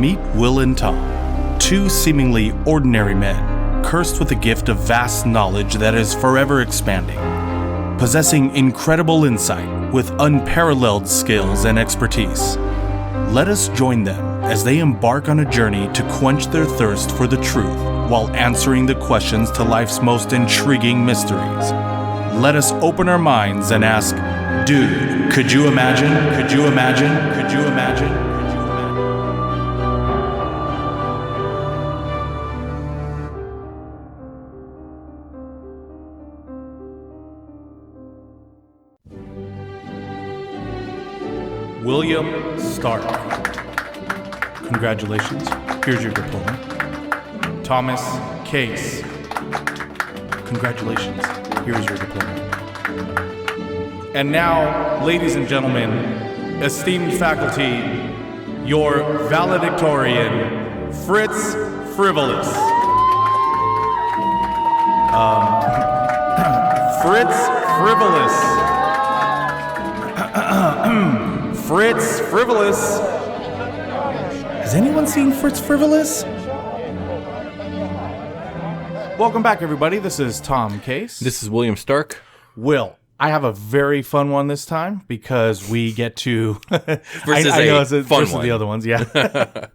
Meet Will and Tom, two seemingly ordinary men, cursed with a gift of vast knowledge that is forever expanding, possessing incredible insight with unparalleled skills and expertise. Let us join them as they embark on a journey to quench their thirst for the truth while answering the questions to life's most intriguing mysteries. Let us open our minds and ask, dude, could you imagine? Could you imagine? Could you imagine? William Stark. Congratulations. Here's your diploma. Thomas Case. Congratulations. Here's your diploma. And now, ladies and gentlemen, esteemed faculty, your valedictorian, Fritz Frivolous. Fritz Frivolous. Fritz Frivolous. Has anyone seen Fritz Frivolous? Welcome back, everybody. This is Tom Case. This is William Stark. Will, I have a very fun one this time because we get to versus the other ones, yeah.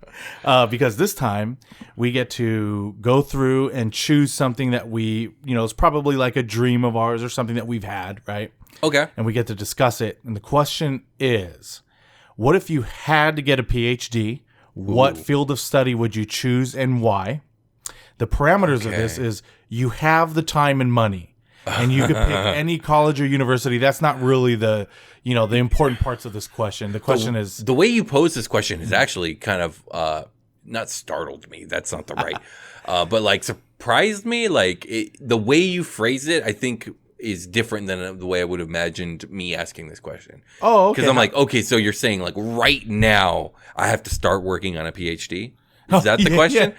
Because this time we get to go through and choose something that we, is probably like a dream of ours or something that we've had, right? Okay. And we get to discuss it. And the question is, what if you had to get a PhD? What field of study would you choose and why? The parameters of this is you have the time and money. And you could pick any college or university. That's not really the important parts of this question. The question is... The way you pose this question is actually kind of, not startled me. That's not the right... but like surprised me. Like the way you phrase it, I think is different than the way I would have imagined me asking this question. Oh, okay. Because I'm like, okay, so you're saying like right now I have to start working on a PhD? Is that the question?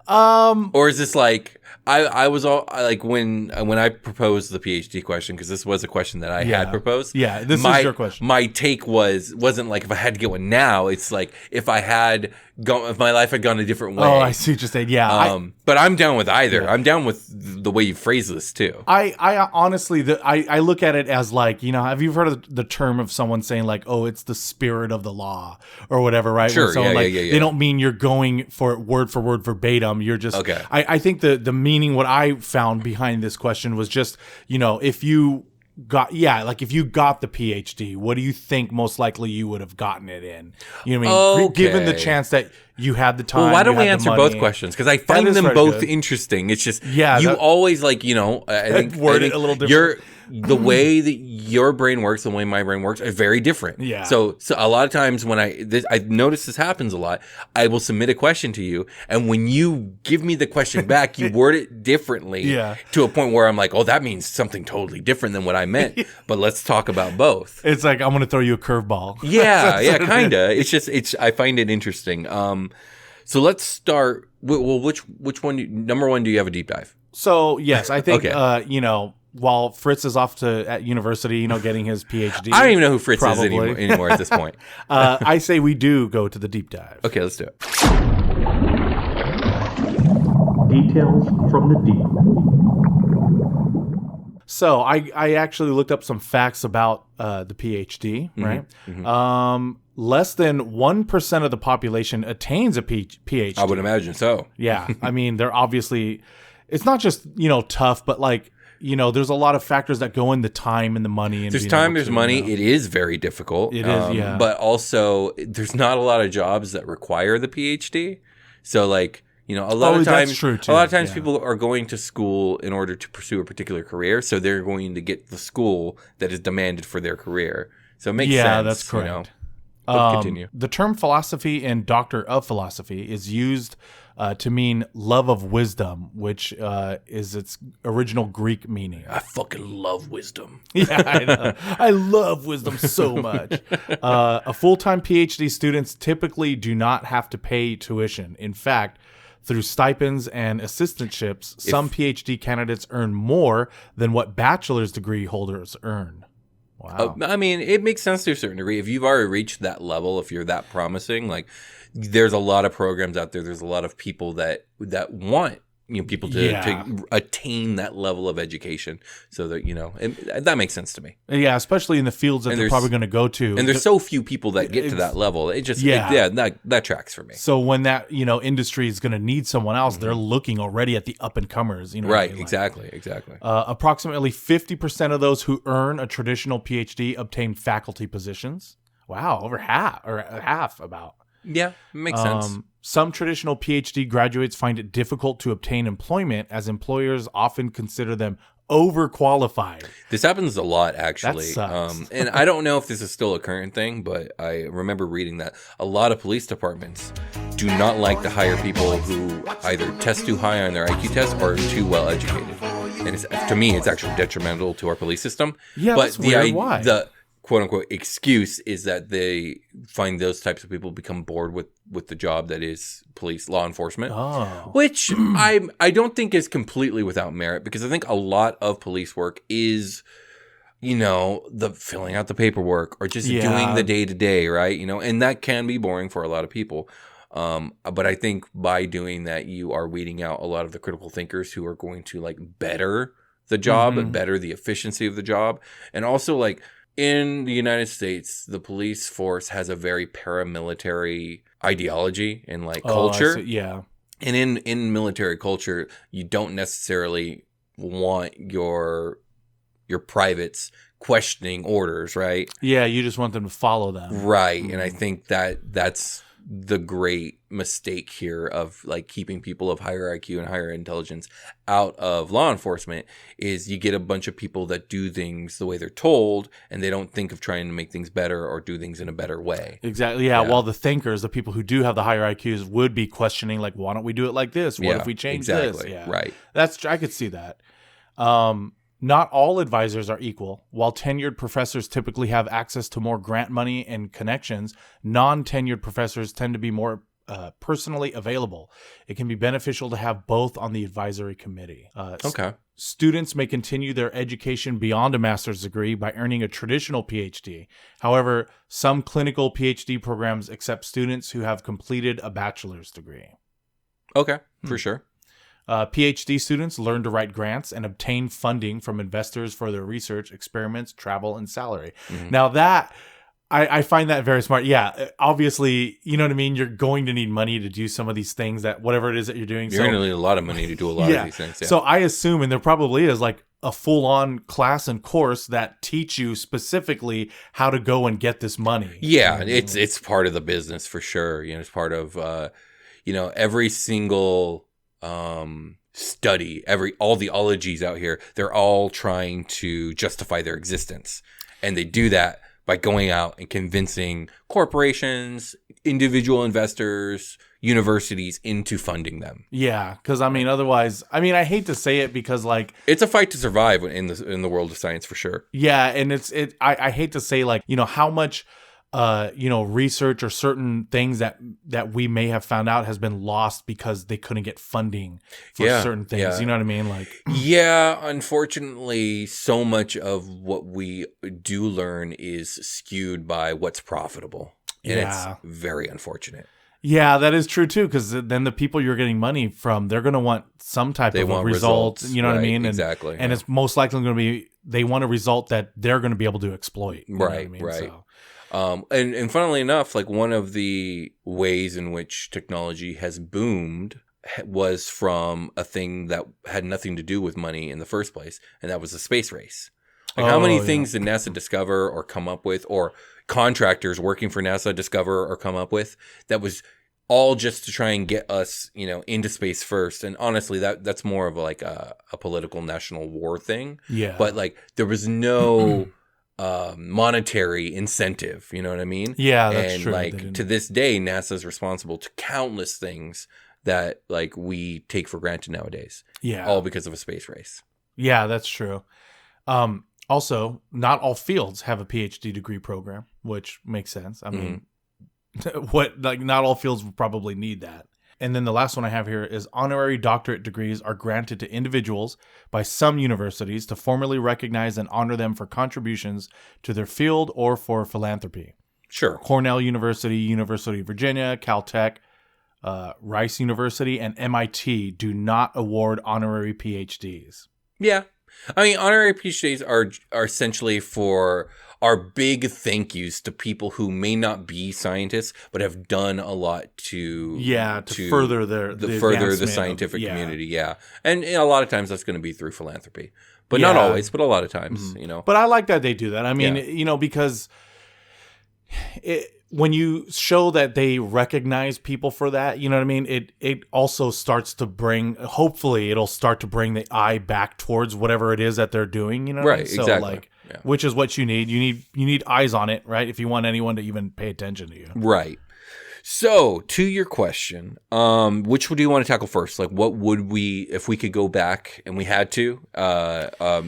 Yeah. Or is this like... I was all like when I proposed the PhD question, because this was a question that I had proposed. Yeah, this is your question. My take wasn't like if I had to get one now. It's like if my life had gone a different way. Oh, I see what you're saying. Yeah. But I'm down with either. Yeah. I'm down with the way you phrase this too. I honestly, I look at it as like, have you heard of the term of someone saying like, oh, it's the spirit of the law or whatever, right? Sure. They don't mean you're going for it word for word verbatim. You're just, okay. I think the meaning, what I found behind this question was just, if you got the PhD, what do you think most likely you would have gotten it in? You know what I mean? Okay. Given the chance that you had the time. Well, why don't we answer both questions? Because I find them both interesting. It's just always like, I think word it a little different. The way that your brain works and the way my brain works are very different. Yeah. So a lot of times when I notice this happens a lot, I will submit a question to you, and when you give me the question back, you word it differently to a point where I'm like, oh, that means something totally different than what I meant. But let's talk about both. It's like I'm going to throw you a curveball. Yeah, kind of. It's I find it interesting. So let's start. Well, which one? Number one, do you have a deep dive? So yes, I think while Fritz is off at university, getting his PhD. I don't even know who Fritz is anymore at this point. I say we do go to the deep dive. Okay, let's do it. Details from the deep. So I actually looked up some facts about the PhD, right? Mm-hmm. Less than 1% of the population attains a PhD. I would imagine so. Yeah. I mean, they're obviously, it's not just, tough, but like, there's a lot of factors that go in the time and the money. And there's time, there's money. It is very difficult. It is, yeah. But also, there's not a lot of jobs that require the PhD. So, like, a lot of times, that's true too. A lot of times people are going to school in order to pursue a particular career. So they're going to get the school that is demanded for their career. So it makes sense. Yeah, that's correct. Continue. The term philosophy and doctor of philosophy is used to mean love of wisdom, which is its original Greek meaning. I fucking love wisdom. Yeah, I know. I love wisdom so much. A full-time PhD students typically do not have to pay tuition. In fact, through stipends and assistantships, some PhD candidates earn more than what bachelor's degree holders earn. Wow. I mean, it makes sense to a certain degree. If you've already reached that level, if you're that promising, like there's a lot of programs out there. There's a lot of people that want people to attain that level of education, so that and that makes sense to me. Yeah, especially in the fields that they're probably going to go to. And there's so few people that get to that level. It just that tracks for me. So when that industry is going to need someone else, they're looking already at the up and comers. Right? Exactly. Approximately 50% of those who earn a traditional PhD obtain faculty positions. Wow, over half about. Yeah, makes sense. Some traditional PhD graduates find it difficult to obtain employment, as employers often consider them overqualified. This happens a lot, actually. That sucks. And I don't know if this is still a current thing, but I remember reading that a lot of police departments do not like to hire people who either test too high on their IQ test or are too well educated. And to me, it's actually detrimental to our police system. Yeah, but that's weird. Why? The quote-unquote excuse is that they find those types of people become bored with the job that is police law enforcement, which I don't think is completely without merit, because I think a lot of police work is the filling out the paperwork or just doing the day-to-day, right? And that can be boring for a lot of people. But I think by doing that, you are weeding out a lot of the critical thinkers who are going to better the job and better the efficiency of the job. And also in the United States, the police force has a very paramilitary ideology and culture. Yeah. And in military culture, you don't necessarily want your privates questioning orders, right? Yeah, you just want them to follow them. Right. And I think that's the great mistake here of keeping people of higher IQ and higher intelligence out of law enforcement is you get a bunch of people that do things the way they're told, and they don't think of trying to make things better or do things in a better way. Exactly. Yeah. While the thinkers, the people who do have the higher IQs, would be questioning why don't we do it like this? What if we change this? Yeah. Right. I could see that. Not all advisors are equal. While tenured professors typically have access to more grant money and connections, non-tenured professors tend to be more personally available. It can be beneficial to have both on the advisory committee. Okay. Students may continue their education beyond a master's degree by earning a traditional PhD. However, some clinical PhD programs accept students who have completed a bachelor's degree. Okay, for sure. PhD students learn to write grants and obtain funding from investors for their research, experiments, travel, and salary. Now that, I find that very smart. Yeah, obviously, you know what I mean? You're going to need money to do some of these things, that whatever it is that you're doing. You're going to need a lot of money to do a lot of these things. Yeah. So I assume, and there probably is a full-on class and course that teach you specifically how to go and get this money. Yeah, it's part of the business for sure. It's part of every single study, all the ologies out here, they're all trying to justify their existence, and they do that by going out and convincing corporations, individual investors, universities into funding them. Yeah, because otherwise, I hate to say it, because it's a fight to survive in the world of science for sure. Yeah, and I hate to say how much research or certain things that we may have found out has been lost because they couldn't get funding for certain things. Yeah. You know what I mean? Yeah, unfortunately, so much of what we do learn is skewed by what's profitable. And it's very unfortunate. Yeah, that is true too, because then the people you're getting money from, they're going to want some type of result. You know what I mean? Exactly. And it's most likely going to be, they want a result that they're going to be able to exploit. You know what I mean? Right. So. And funnily enough, one of the ways in which technology has boomed was from a thing that had nothing to do with money in the first place, and that was the space race. How many things did NASA discover or come up with, or contractors working for NASA discover or come up with, that was all just to try and get us, into space first? And honestly, that's more of a political national war thing. Yeah. But there was no monetary incentive, you know what I mean? Yeah, that's true. And to this day, NASA is responsible to countless things that we take for granted nowadays. Yeah. All because of a space race. Yeah, that's true. Also, not all fields have a PhD degree program, which makes sense. I mean, not all fields would probably need that. And then the last one I have here is honorary doctorate degrees are granted to individuals by some universities to formally recognize and honor them for contributions to their field or for philanthropy. Sure. Cornell University, University of Virginia, Caltech, Rice University, and MIT do not award honorary PhDs. Yeah. I mean, honorary PhDs are essentially for our big thank yous to people who may not be scientists, but have done a lot to further the scientific community. Yeah. And a lot of times that's going to be through philanthropy, but not always, but a lot of times, But I like that they do that. I mean, because when you show that they recognize people for that, you know what I mean? It also starts to hopefully it'll start to bring the eye back towards whatever it is that they're doing, you know what I mean? So exactly. Which is what you need. You need eyes on it, right? If you want anyone to even pay attention to you. Right. So, to your question, which do you want to tackle first? Like, what would we, if we could go back and we had to, get a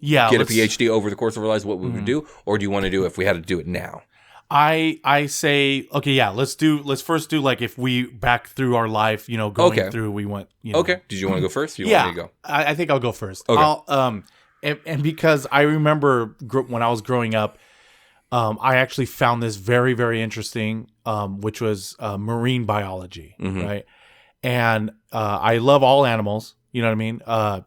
PhD over the course of our lives, what we would do? Or do you want to do if we had to do it now? I say, okay, yeah, let's first do like if we back through our life, going through, we want, Okay. Did you want to go first? Or you want me to go? I think I'll go first. Okay. And because I remember when I was growing up, I actually found this very, very interesting, which was marine biology, right? And I love all animals, you know what I mean?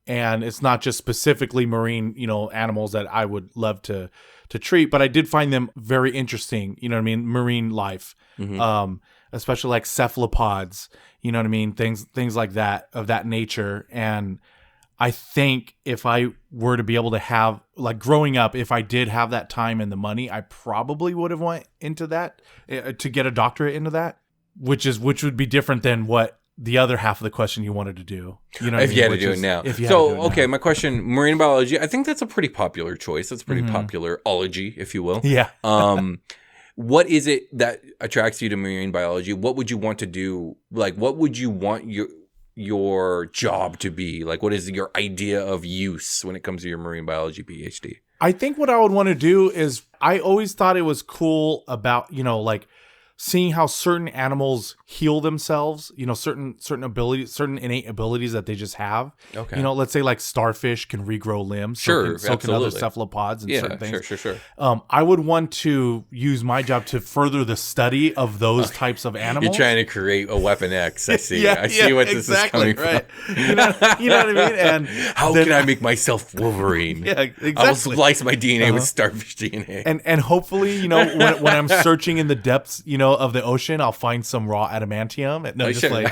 And it's not just specifically marine, animals that I would love to treat, but I did find them very interesting, you know what I mean? Marine life, especially like cephalopods, you know what I mean? Things like that, of that nature. And I think if I were to be able to have, like growing up, if I did have that time and the money, I probably would have went into that to get a doctorate into that, which would be different than what the other half of the question you wanted to do. You know, if you had to do it now. Okay, my question: marine biology. I think that's a pretty popular choice. That's pretty popular ology, if you will. Yeah. What is it that attracts you to marine biology? What would you want to do? Like, what would you want your job to be? Like, what is your idea of use when it comes to your marine biology PhD? I think what I would want to do is, I always thought it was cool about, like seeing how certain animals heal themselves, certain abilities, certain innate abilities that they just have. Okay. Let's say like starfish can regrow limbs. Sure, so can other cephalopods and certain things. Sure. I would want to use my job to further the study of those types of animals. You're trying to create a Weapon X. I see. I see what this is coming right. from. You know what I mean? And how can I make myself Wolverine? Yeah, exactly. I will splice my DNA with starfish DNA. And hopefully, when I'm searching in the depths, of the ocean, I'll find some raw adamantium. No, just like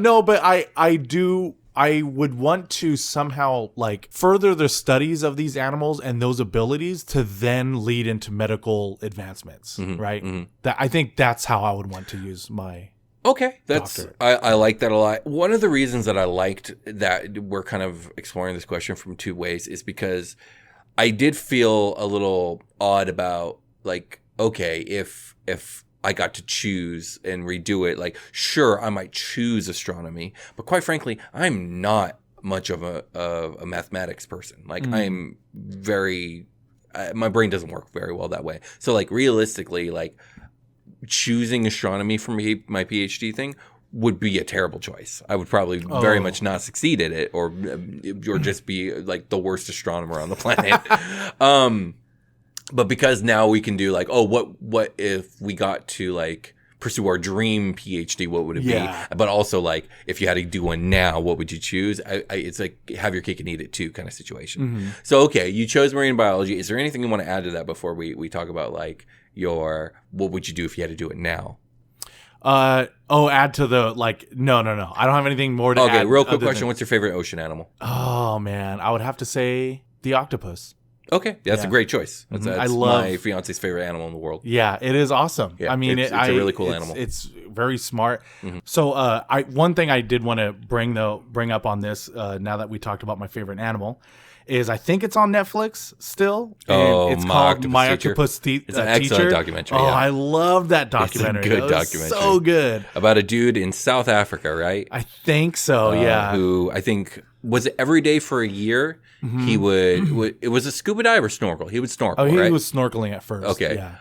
no, but I would want to somehow like further the studies of these animals and those abilities to then lead into medical advancements, right? That I think that's how I would want to use my doctorate. I like that a lot. One of the reasons that I liked that we're kind of exploring this question from two ways is because I did feel a little odd about like, okay, if I got to choose and redo it, like, sure, I might choose astronomy, but quite frankly, I'm not much of a mathematics person. Like, I'm very, my brain doesn't work very well that way. So, like, realistically, like, choosing astronomy for me, my PhD thing, would be a terrible choice. I would probably very much not succeed at it, or just be like the worst astronomer on the planet. But because now we can do like, what if we got to like pursue our dream PhD? What would it be? But also like, if you had to do one now, what would you choose? It's like have your cake and eat it too kind of situation. So, okay, you chose marine biology. Is there anything you want to add to that before we talk about like what would you do if you had to do it now? Add to the like, no. I don't have anything more to add. Okay, real quick question. What's your favorite ocean animal? Oh man, I would have to say the octopus. Okay, that's a great choice. That's my fiance's favorite animal in the world. Yeah, it is awesome. Yeah, I mean, it's a really cool animal. It's very smart. So, one thing I did want to bring up on this, now that we talked about my favorite animal, is I think it's on Netflix still. And it's called My Octopus Teacher. It's an excellent documentary. Oh, I love that documentary. It's a good documentary. So good. About a dude in South Africa, right? I think so. Yeah. Who I think was it every day for a year. He would. It was a scuba dive or snorkel. He would snorkel. Oh, he right? was snorkeling at first. Okay. Yeah.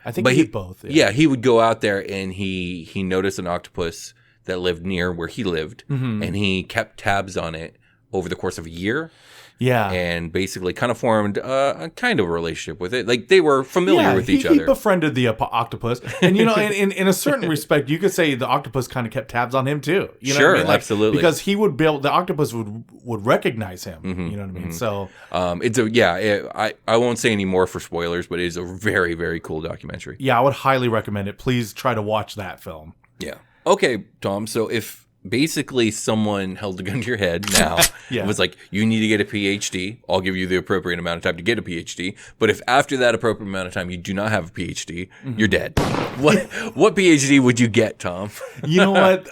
I think he did both. Yeah, he would go out there and he noticed an octopus that lived near where he lived, and he kept tabs on it over the course of a year. Yeah. And basically kind of formed a kind of a relationship with it. Like, they were familiar with each other. He befriended the octopus. And, in a certain respect, you could say the octopus kind of kept tabs on him, too. You know sure, what I mean? absolutely. Because the octopus would recognize him. You know what I mean? So, I won't say any more for spoilers, but it is a very, very cool documentary. Yeah, I would highly recommend it. Please try to watch that film. Yeah. Okay, Tom. So if basically someone held a gun to your head now and was like, you need to get a PhD, I'll give you the appropriate amount of time to get a PhD. But if after that appropriate amount of time you do not have a PhD, you're dead. What PhD would you get, Tom? You know what?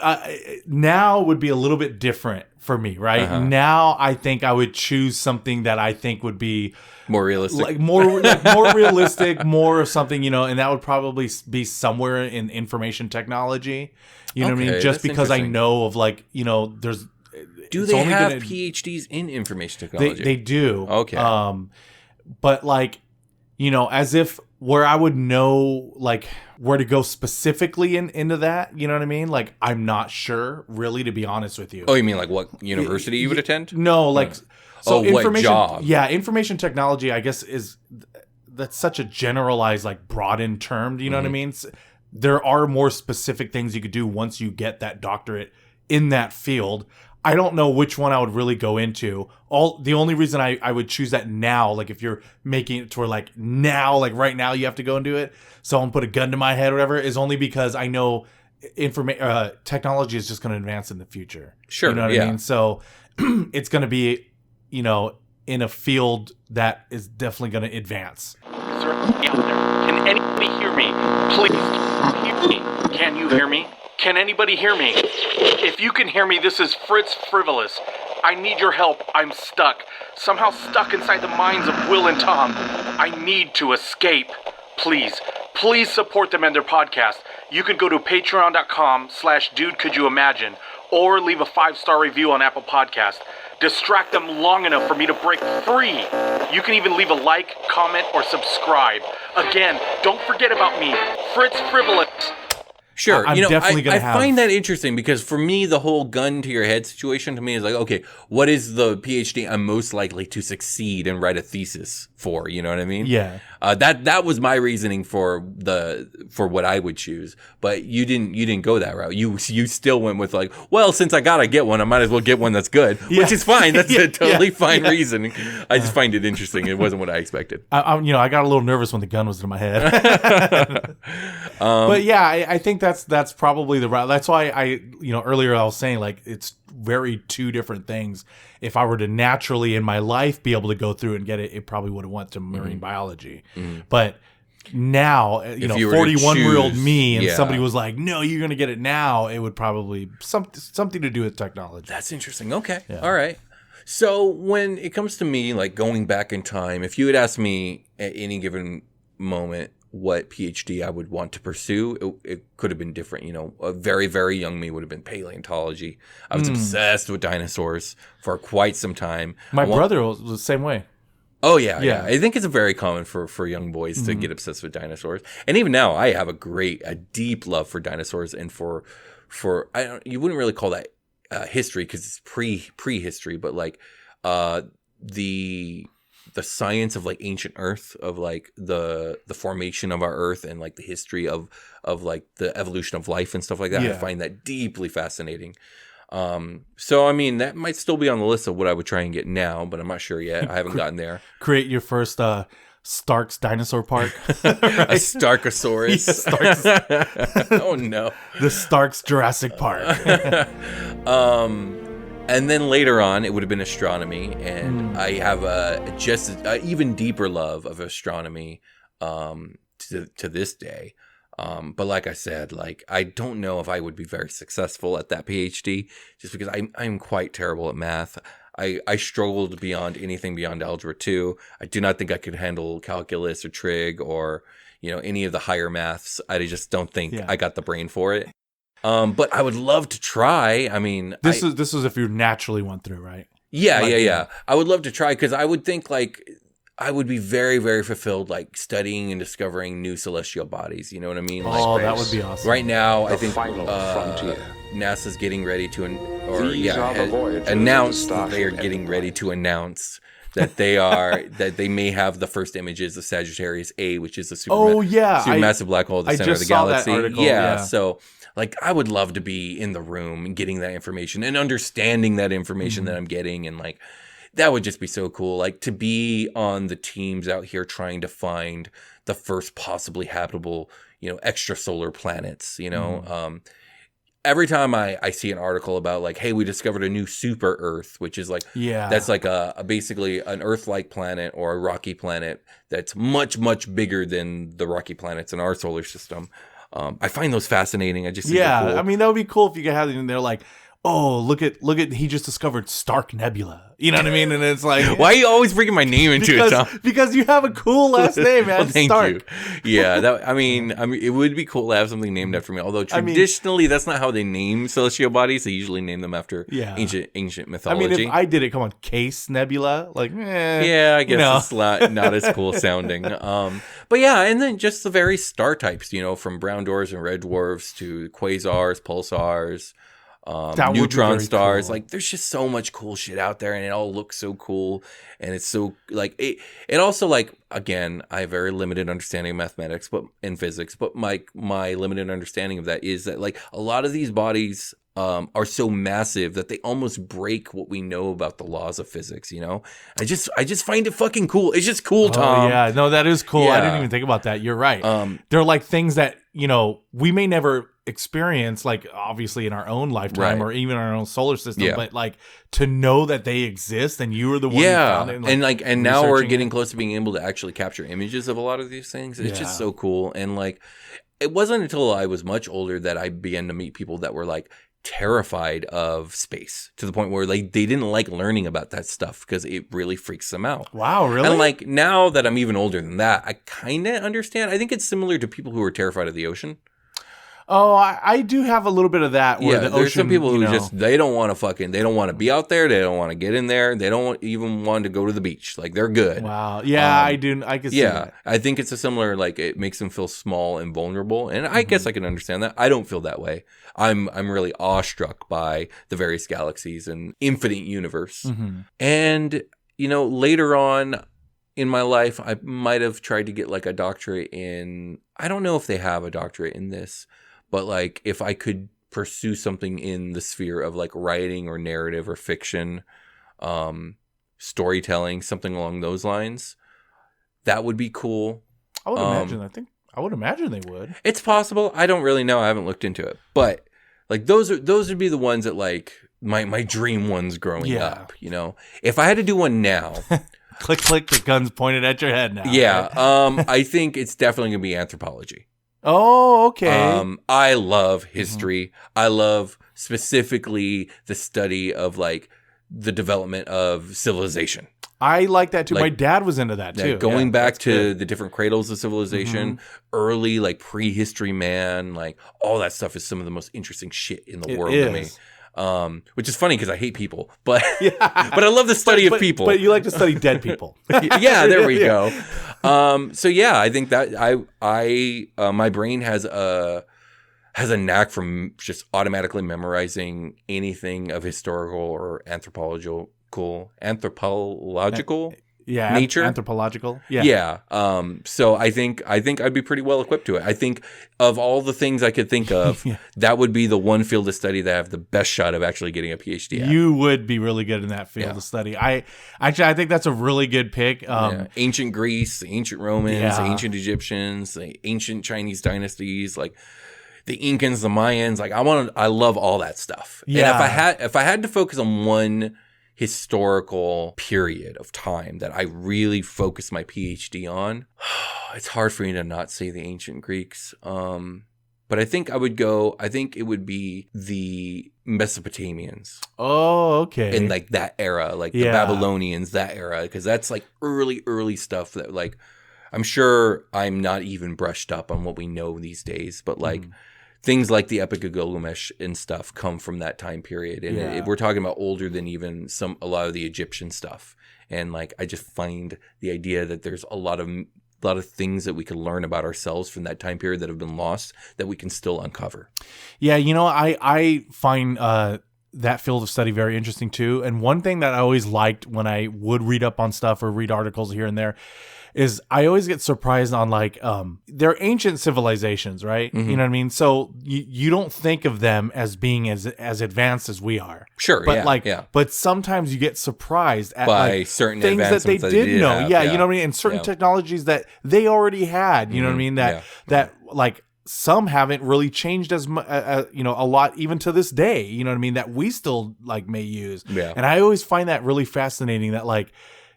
Now would be a little bit different for me, right? Now I think I would choose something that I think would be more realistic, more realistic, more of something, and that would probably be somewhere in information technology. You know what I mean? Just because I know of there's. Do they have PhDs in information technology? They do. Okay. But as if where I would know where to go specifically into that, you know what I mean? Like, I'm not sure, really, to be honest with you. Oh, you mean like what university you would attend? No, so what job? Yeah, information technology, I guess, that's such a generalized, broadened term. Do you know what I mean? There are more specific things you could do once you get that doctorate in that field. I don't know which one I would really go into. The only reason I would choose that now, if you're making it to where now, right now you have to go and do it, someone put a gun to my head or whatever, is only because I know technology is just going to advance in the future. Sure. You know what I mean? So it's going to be, in a field that is definitely going to advance. Sir, out there. Can anybody hear me? Please hear me. Can you hear me? Can anybody hear me? If you can hear me, this is Fritz Frivolous. I need your help. I'm stuck. Somehow stuck inside the minds of Will and Tom. I need to escape. Please support them and their podcast. You can go to patreon.com/dudecouldyouimagine or leave a 5-star review on Apple Podcast. Distract them long enough for me to break free. You can even leave a like, comment, or subscribe. Again, don't forget about me, Fritz Frivolous. Sure. I'm definitely gonna find that interesting because for me, the whole gun to your head situation to me is like, okay, what is the PhD I'm most likely to succeed and write a thesis for? You know what I mean? Yeah. That was my reasoning for what I would choose, but you didn't go that route. You still went with since I gotta get one, I might as well get one that's good, which is fine. That's a totally fine reasoning. I just find it interesting. It wasn't what I expected. I got a little nervous when the gun was in my head. But yeah, I think that's probably the route. That's why earlier I was saying it's very two different things. If I were to naturally in my life be able to go through and get it, it probably would have went to marine biology. But now, 41-year-old me and somebody was like, no, you're going to get it now, it would probably something to do with technology. That's interesting. Okay. Yeah. All right. So when it comes to me, going back in time, if you had asked me at any given moment what PhD I would want to pursue, it could have been different. A very, very young me would have been paleontology. I was obsessed with dinosaurs for quite some time. My brother was the same way. Oh, yeah. I think it's very common for young boys to get obsessed with dinosaurs. And even now, I have a deep love for dinosaurs and for you wouldn't really call that history because it's prehistory, but the science of ancient Earth, of the formation of our Earth and the history of the evolution of life and stuff like that. I find that deeply fascinating. So I mean that might still be on the list of what I would try and get now, but I'm not sure yet. I haven't gotten there. Create your first Stark's dinosaur park. A Starkosaurus. Stark's. Oh no. The Stark's Jurassic Park. And then later on, it would have been astronomy, and I have just even deeper love of astronomy to this day. But like I said, I don't know if I would be very successful at that PhD, just because I'm quite terrible at math. I struggled beyond anything beyond Algebra 2. I do not think I could handle calculus or trig or any of the higher maths. I just don't think I got the brain for it. But I would love to try. I mean, this is if you naturally went through, right? Yeah. I would love to try because I would think I would be very, very fulfilled, like studying and discovering new celestial bodies. You know what I mean? Oh, that would be awesome. Right now, I think final frontier. NASA's getting ready to These are the voyages announce of the that they are Starship getting ready Enterprise. to announce that they are that they may have the first images of Sagittarius A, which is a supermassive black hole at the I center of just the saw that galaxy. article, Yeah, yeah. so like I would love to be in the room and getting that information and understanding that information that I'm getting, and like that would just be so cool. Like to be on the teams out here trying to find the first possibly habitable, extrasolar planets, every time I see an article about like, hey, we discovered a new super Earth, which is like, that's like a basically an Earth-like planet or a rocky planet that's much, much bigger than the rocky planets in our solar system. I find those fascinating. I just think they're cool. I mean, that would be cool if you could have it in there like, oh, look at he just discovered Stark Nebula. You know what I mean? And it's like, why are you always bringing my name into it, Tom? Because you have a cool last name, man. Well, thank Stark. you. Yeah, I mean, it would be cool to have something named after me. Although traditionally, that's not how they name celestial bodies. They usually name them after ancient mythology. I mean, if I did it, come on, Case Nebula, like, yeah, I guess it's not as cool sounding. But yeah, and then just the various star types, from brown dwarfs and red dwarfs to quasars, pulsars. Neutron stars, cool. like there's just so much cool shit out there, and it all looks so cool, and it's so like it also, like, again, I have very limited understanding of mathematics and physics, but my limited understanding of that is that like a lot of these bodies are so massive that they almost break what we know about the laws of physics. I just find it fucking cool. It's just cool, Tom. Yeah, no, that is cool. Yeah. I didn't even think about that. You're right. They're like things that we may never experience, like obviously in our own lifetime or even our own solar system, but like to know that they exist and you were the one who found it, and now we're getting close to being able to actually capture images of a lot of these things. It's just so cool. And like it wasn't until I was much older that I began to meet people that were like terrified of space, to the point where like they didn't like learning about that stuff because it really freaks them out. Wow, really? And like now that I'm even older than that, I kind of understand. I think it's similar to people who are terrified of the ocean. Oh, I do have a little bit of that. Where the there's ocean, some people who they don't want to be out there. They don't want to get in there. They don't even want to go to the beach. Like they're good. Wow. Yeah, I do. I can see that. I think it's a similar, like it makes them feel small and vulnerable. And I guess I can understand that. I don't feel that way. I'm really awestruck by the various galaxies and infinite universe. And, later on in my life, I might have tried to get like a doctorate in, I don't know if they have a doctorate in this, but like if I could pursue something in the sphere of like writing or narrative or fiction, storytelling, something along those lines, that would be cool. I would imagine. I would imagine they would. It's possible. I don't really know. I haven't looked into it, but like those would be the ones that like my dream ones growing up. If I had to do one now. Click, click, the gun's pointed at your head now. Yeah. Right? I think it's definitely going to be anthropology. Oh, okay. I love history. I love specifically the study of like the development of civilization. I like that too. Like, my dad was into that too. Going back to the different cradles of civilization, early like prehistory man, like all that stuff is some of the most interesting shit in the world to me. Which is funny because I hate people, but but I love the study of people. But you like to study dead people. Yeah, there we go. So yeah, I think that I my brain has a knack from just automatically memorizing anything of historical or anthropological nature. Anthropological. So I think I'd be pretty well equipped to it. I think of all the things I could think of, that would be the one field of study that I have the best shot of actually getting a PhD at. You would be really good in that field of study. I think that's a really good pick. Ancient Greece, ancient Romans, ancient Egyptians, the ancient Chinese dynasties, like the Incans, the Mayans. Like I love all that stuff. Yeah. And if I had to focus on one historical period of time that I really focus my PhD on, it's hard for me to not say the ancient Greeks. But I think it would be the Mesopotamians. Oh, okay. In like that era, like the Babylonians, that era, because that's like early stuff that like, I'm sure I'm not even brushed up on what we know these days, but like things like the Epic of Gilgamesh and stuff come from that time period. And we're talking about older than even a lot of the Egyptian stuff. And like, I just find the idea that there's a lot of things that we can learn about ourselves from that time period that have been lost that we can still uncover. Yeah, I find that field of study very interesting too. And one thing that I always liked when I would read up on stuff or read articles here and there is I always get surprised on like they're ancient civilizations, right? Mm-hmm. You know what I mean? So you don't think of them as being as advanced as we are. Sure, but but sometimes you get surprised at by like certain things that they did know. Have, you know what I mean? And certain technologies that they already had. You know what I mean? That like some haven't really changed as much, a lot even to this day. You know what I mean? That we still like may use. Yeah. And I always find that really fascinating. That like,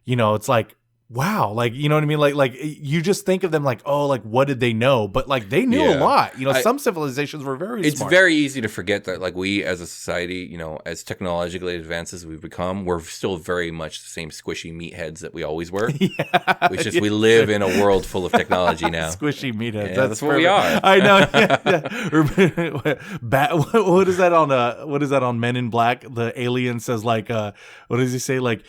it's like, wow, like, you know what I mean? Like you just think of them like, oh, like what did they know? But like they knew a lot. Some civilizations were very smart. It's very easy to forget that like we as a society, as technologically advanced as we've become, we're still very much the same squishy meatheads that we always were. Which is we live in a world full of technology now. Squishy meatheads. Yeah, that's what we are. I know. What is that on Men in Black? The alien says like what does he say? Like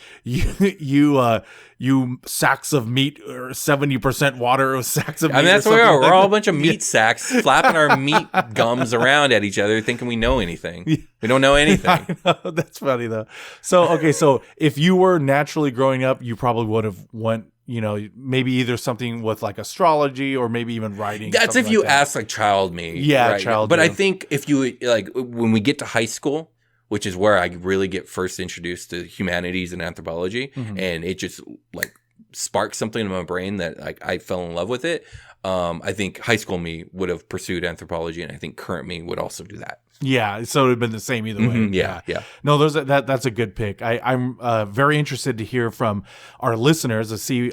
you sacks of meat or 70% water or sacks of meat. I mean, that's what we are. We're all a bunch of meat Yeah. sacks flapping our meat gums around at each other thinking we know anything. We don't know anything. I know. That's funny though. So if you were naturally growing up, you probably would have went, maybe either something with like astrology or maybe even writing. That's if you ask like child me. Yeah, right? child. But you. I think if you like when we get to high school, which is where I really get first introduced to humanities and anthropology, and it just like sparked something in my brain that like I fell in love with it. I think high school me would have pursued anthropology, and I think current me would also do that. Yeah, so it would have been the same either way. Yeah. No, that's a good pick. I'm very interested to hear from our listeners to see,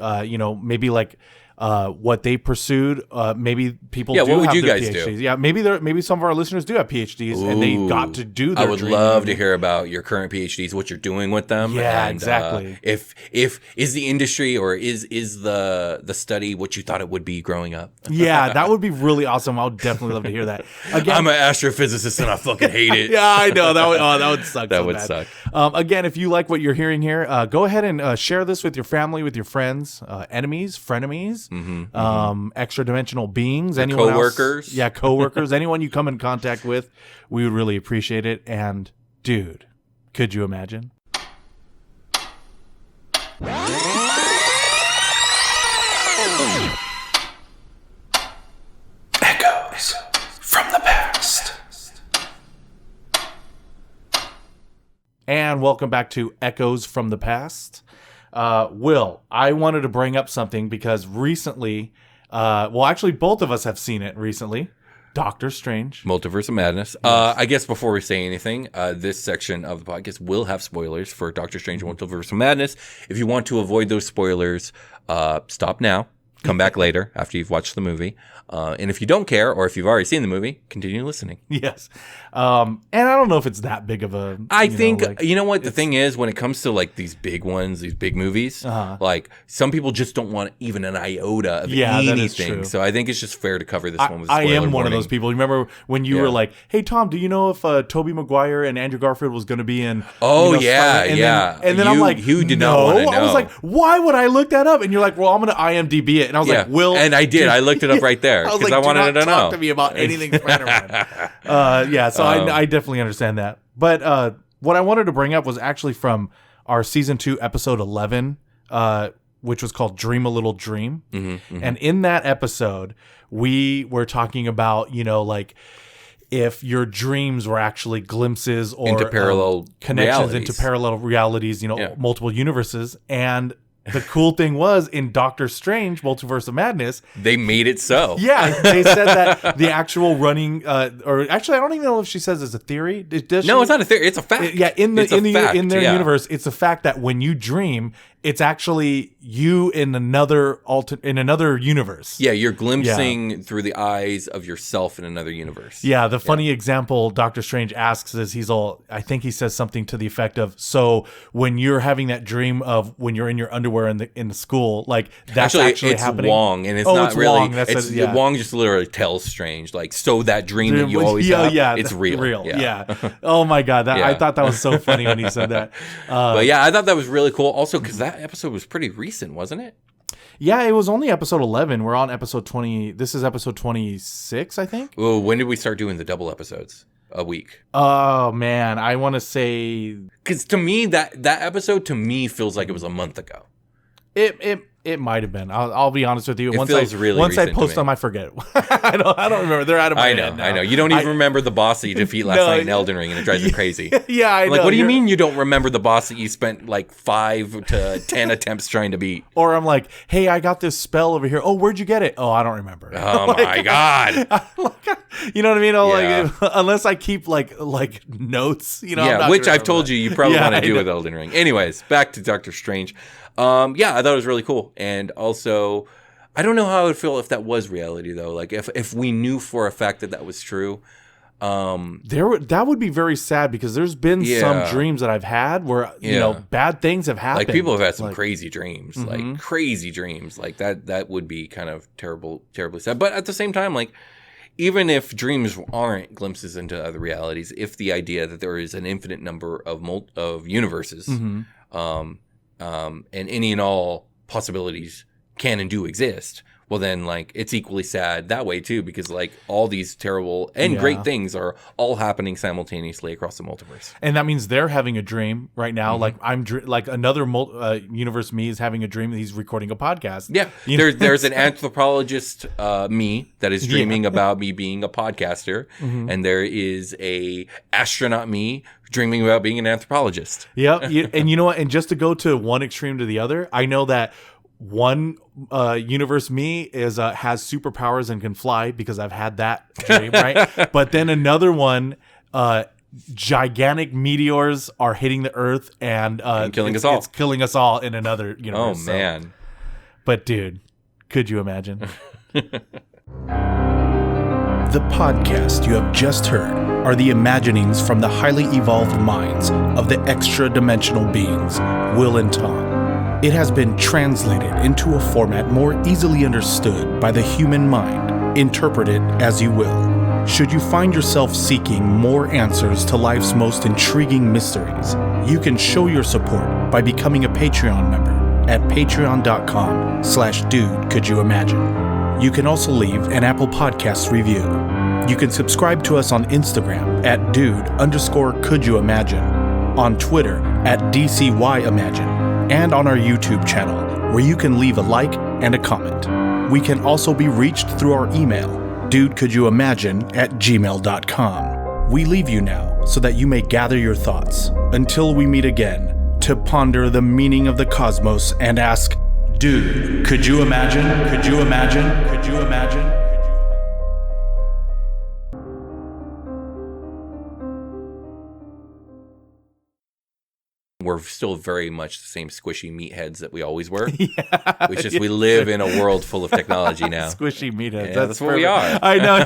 maybe like what they pursued. Maybe people do what would have you their guys PhDs. do? Yeah, maybe some of our listeners do have PhDs and they got to do their I would love to hear about your current PhDs, what you're doing with them. Yeah, and, exactly. If is the industry or is the study what you thought it would be growing up? Yeah, that would be really awesome. I would definitely love to hear that. Again, I'm an astrophysicist and I fucking hate it. Yeah, I know that would suck. That so would bad. suck. Again, if you like what you're hearing here, go ahead and share this with your family, with your friends, enemies, frenemies, extra dimensional beings, anyone coworkers. else. Yeah, coworkers, anyone you come in contact with, we would really appreciate it. And dude, could you imagine? Echoes from the past. And welcome back to Echoes from the Past. Will, I wanted to bring up something because recently, actually both of us have seen it recently. Doctor Strange. Multiverse of Madness. Yes. I guess before we say anything, this section of the podcast will have spoilers for Doctor Strange Multiverse of Madness. If you want to avoid those spoilers, stop now. Come back later after you've watched the movie. And if you don't care, or if you've already seen the movie, continue listening. Yes. And I don't know if it's that big of a... I think, you know what the thing is, when it comes to like these big ones, these big movies, like some people just don't want even an iota of anything. That is true. So I think it's just fair to cover this one with a spoiler I am one warning. of those people. You remember when you were like, hey, Tom, do you know if Tobey Maguire and Andrew Garfield was going to be in... yeah. And then I'm like, you did not want to know. I was like, why would I look that up? And you're like, well, I'm going to IMDb it. And I was like, Will... And I did. I looked it up right there because I wanted to know. Talk to me about anything Spider-Man. So I definitely understand that. But what I wanted to bring up was actually from our season 2, episode 11, which was called Dream a Little Dream. And in that episode, we were talking about, like if your dreams were actually glimpses or into parallel connections realities. into parallel realities, multiple universes. And the cool thing was in Doctor Strange, Multiverse of Madness, they made it so. Yeah, they said that the actual running, or actually, I don't even know if she says it's a theory. No, it's not a theory. It's a fact. In their universe, it's a fact that when you dream, it's actually you in another universe. Yeah, you're glimpsing through the eyes of yourself in another universe. Yeah, the funny example Doctor Strange asks is I think he says something to the effect of, so when you're having that dream of when you're in your underwear were in the school, like that's actually it's happening. Wong, and it's not it's really. Wong. That's Wong just literally tells Strange, like, so that dream that you always have, it's real. Yeah. Oh my god, I thought that was so funny when he said that. But yeah, I thought that was really cool. Also, because that episode was pretty recent, wasn't it? Yeah, it was only episode 11. We're on episode 20. This is episode 26, I think. Oh, when did we start doing the double episodes? A week. Oh man, I want to say, because to me that episode to me feels like it was a month ago. It might have been. I'll be honest with you. Once I post them, I forget. I don't remember. They're out of my head now. I know. You don't even remember the boss that you defeat last night in Elden Ring, and it drives me crazy. Yeah, I know. Like, what do you mean you don't remember the boss that you spent like 5 to 10 attempts trying to beat? Or I'm like, hey, I got this spell over here. Oh, where'd you get it? Oh, I don't remember. Oh my god. You know what I mean? Like, unless I keep like notes. Yeah, which I've told you probably want to do with Elden Ring. Anyways, back to Doctor Strange. I thought it was really cool. And also, I don't know how I would feel if that was reality, though. Like, if we knew for a fact that was true. That would be very sad, because there's been some dreams that I've had where, bad things have happened. Like, people have had some crazy dreams. Like, crazy dreams. Like, that would be kind of terribly sad. But at the same time, like, even if dreams aren't glimpses into other realities, if the idea that there is an infinite number of universes, and any and all possibilities can and do exist, well then, like, it's equally sad that way too, because like all these terrible and great things are all happening simultaneously across the multiverse. And that means they're having a dream right now. Like like another universe me is having a dream that he's recording a podcast. Yeah, there's an anthropologist me that is dreaming about me being a podcaster, and there is a astronaut me dreaming about being an anthropologist. Yeah, and you know what? And just to go to one extreme to the other, I know that one universe me is has superpowers and can fly, because I've had that dream, right? But then another one, gigantic meteors are hitting the Earth and killing us all. It's killing us all in another universe. Oh man! But dude, could you imagine? The podcast you have just heard are the imaginings from the highly evolved minds of the extra-dimensional beings, Will and Tom. It has been translated into a format more easily understood by the human mind. Interpret it as you will. Should you find yourself seeking more answers to life's most intriguing mysteries, you can show your support by becoming a Patreon member at patreon.com/dude-could-you-imagine. You can also leave an Apple Podcast review. You can subscribe to us on Instagram at dude_could-you-imagine, on Twitter at DCYimagine, and on our YouTube channel, where you can leave a like and a comment. We can also be reached through our email, dudecouldyoumagine@gmail.com. We leave you now so that you may gather your thoughts, until we meet again, to ponder the meaning of the cosmos and ask, dude, could you imagine? Could you imagine? Could you imagine? We're still very much the same squishy meatheads that we always were. Yeah, it's just we live in a world full of technology now. Squishy meatheads. Yeah, that's what we are. I know.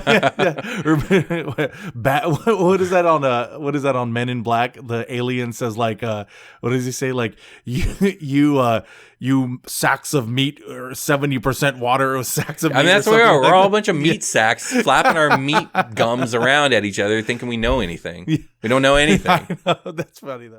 What is that on? What is that on Men in Black? The alien says like, what does he say? Like you sacks of meat, or 70% water, or sacks of meat. I mean, that's what we are. We're all a bunch of meat sacks flapping our meat gums around at each other, thinking we know anything. We don't know anything. I know. That's funny though.